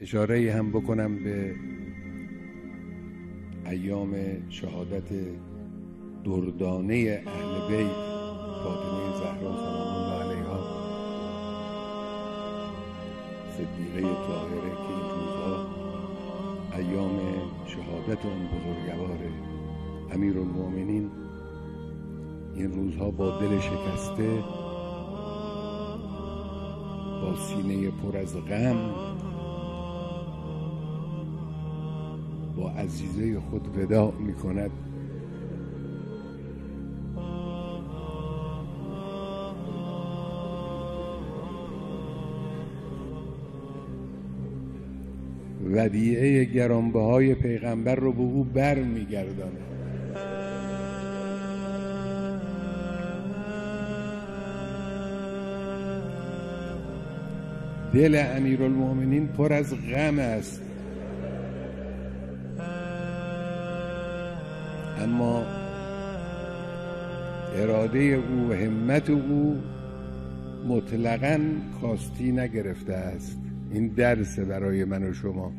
اشاره هم بکنم به ایام شهادت دردانه اهل بیت فاطمه زهرا سلام الله علیها صدیقه طاهره که این روزها ایام شهادت اون بزرگوار امیرالمؤمنین، این روزها با دل شکسته، با سینه پر از غم، با عزیزه خود وداع می کند. ودیعه گرانبهای پیغمبر رو به او بر می گرداند. دل امیرالمؤمنین پر از غم است، اما اراده او و همت او مطلقاً کاستی نگرفته است. این درس برای من و شما.